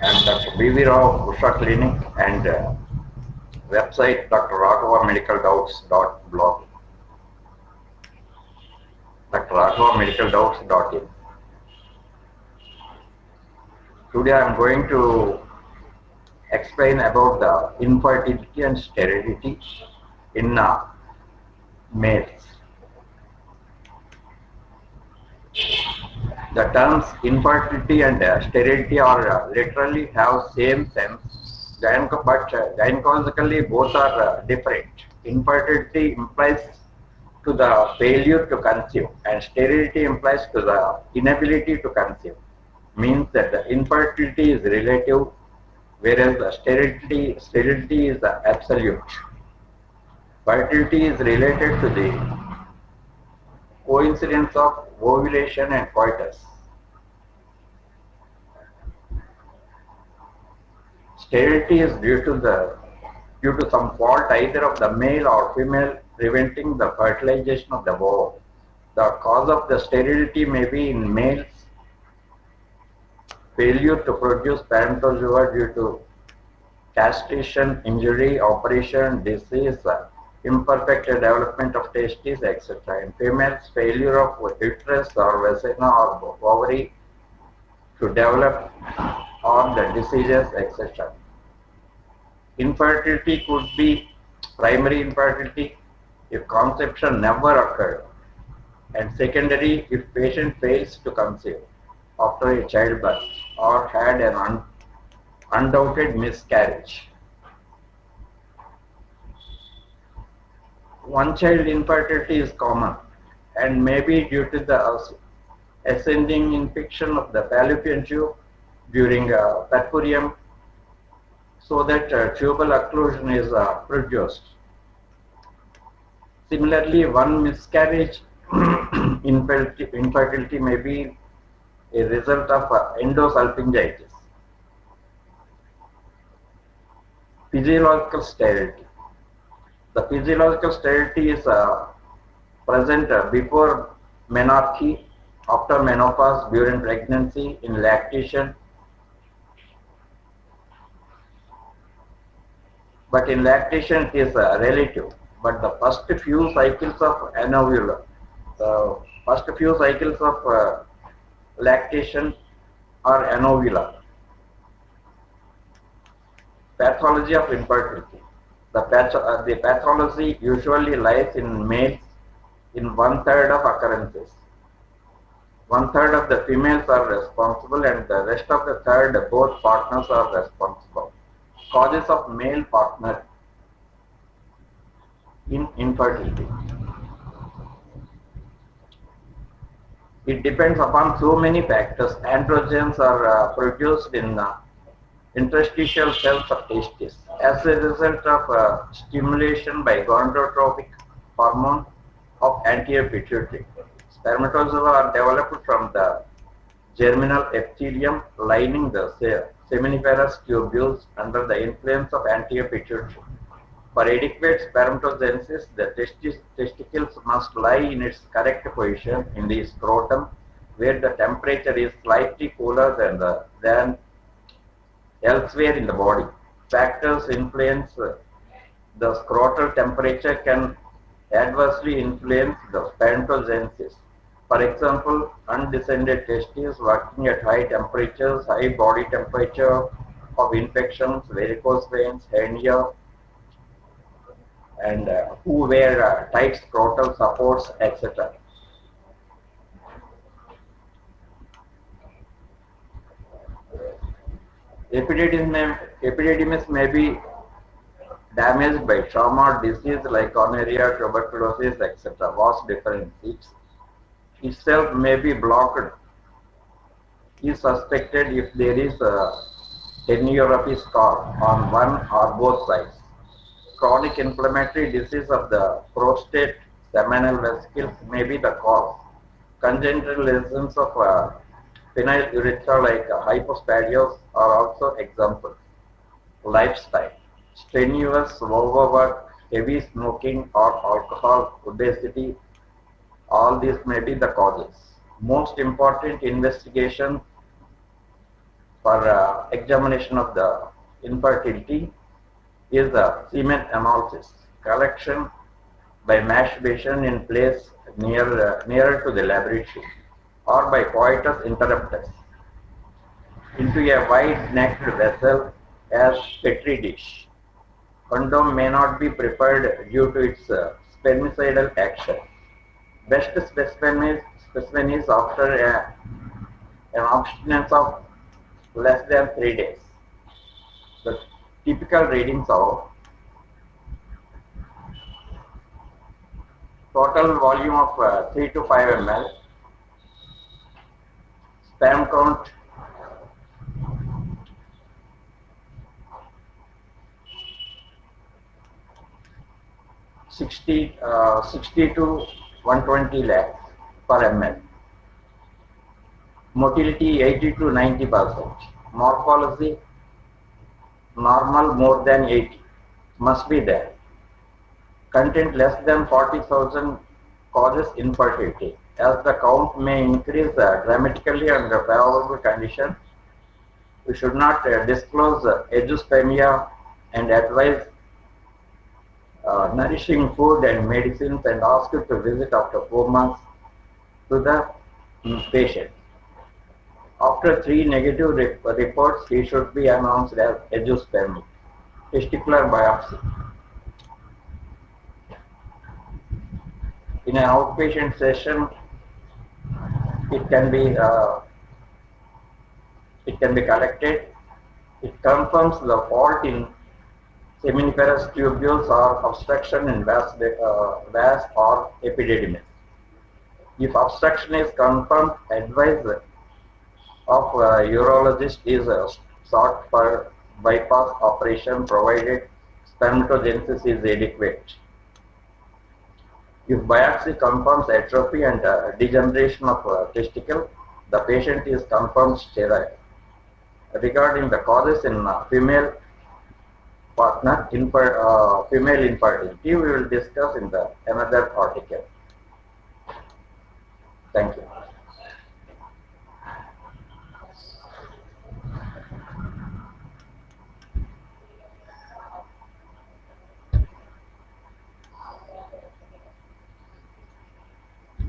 and Dr. B.V. Rao Usha Clinic and website Dr. Raghava Medical Doubts.blog. Dr. Raghava Medical Doubts.in. Today I am going to explain about the infertility and sterility in males. The terms infertility and sterility are literally have same sense, but gynecologically both are different. Infertility implies to the failure to conceive, and sterility implies to the inability to conceive. Means that the infertility is relative, whereas the sterility is the absolute. Fertility is related to the coincidence of ovulation and coitus. Sterility is due to some fault either of the male or female preventing the fertilization of the ovum. The cause of the sterility may be in males failure to produce spermatozoa due to castration, injury, operation, disease, imperfect development of testes, etc. In females, failure of uterus or vagina or ovary to develop or the diseases, etc. Infertility could be primary infertility if conception never occurred, and secondary if patient fails to conceive after a childbirth or had an undoubted miscarriage. One child infertility is common and may be due to the ascending infection of the fallopian tube during percurium, so that tubal occlusion is produced. Similarly, one miscarriage infertility may be a result of endosalpingitis. Physiological sterility. The physiological sterility is present before menarche, after menopause, during pregnancy, in lactation. But in lactation it is relative. But the first few cycles of anovula, the first few cycles of lactation are anovula. Pathology of infertility. The pathology usually lies in males in 1/3 of occurrences. 1/3 of the females are responsible, and the rest of the third, both partners are responsible. Causes of male partner in infertility. It depends upon so many factors. Androgens are produced in interstitial cells of testes as a result of stimulation by gonadotrophic hormone of anterior pituitary. Spermatozoa are developed from the germinal epithelium lining the seminiferous tubules under the influence of anterior pituitary. For adequate spermatogenesis, the testicles must lie in its correct position in the scrotum, where the temperature is slightly cooler than elsewhere in the body. Factors influence the scrotal temperature can adversely influence the spermatogenesis. For example, undescended testes working at high temperatures, high body temperature of infections, varicose veins, hernia, and who wear tight scrotal supports, etc. Epididymis may be damaged by trauma or disease like gonorrhea, tuberculosis, etc. Vas deferens itself may be blocked, is suspected if there is a teneuropathy scar on one or both sides. Chronic inflammatory disease of the prostate, seminal vesicles may be the cause. Congenital lesions of penile urethra like hypospadias are also examples. Lifestyle. Strenuous overwork, heavy smoking or alcohol, obesity, all these may be the causes. Most important investigation for examination of the infertility is the semen analysis, collection by masturbation in place nearer to the laboratory or by coitus interruptus into a wide-necked vessel as petri dish. Condom may not be preferred due to its spermicidal action. Best specimen is after an abstinence of less than 3 days. The typical readings of total volume of 3 to 5 ml, sperm count 60 to 120 lakhs per ml. Motility 80 to 90%. Morphology normal more than 80 must be there. Content less than 40,000 causes infertility. As the count may increase dramatically under favorable conditions, we should not disclose azoospermia and advise nourishing food and medicines and ask you to visit after 4 months to the patient. After 3 negative reports, he should be announced as azoospermic. Testicular biopsy. In an outpatient session, it can be collected. It confirms the fault in seminiferous tubules or obstruction in vas or epididymis. If obstruction is confirmed, advice of urologist is sought for bypass operation provided spermatogenesis is adequate. If biopsy confirms atrophy and degeneration of testicle, the patient is confirmed sterile. Regarding the causes in female female infertility, we will discuss in another article. Thank you.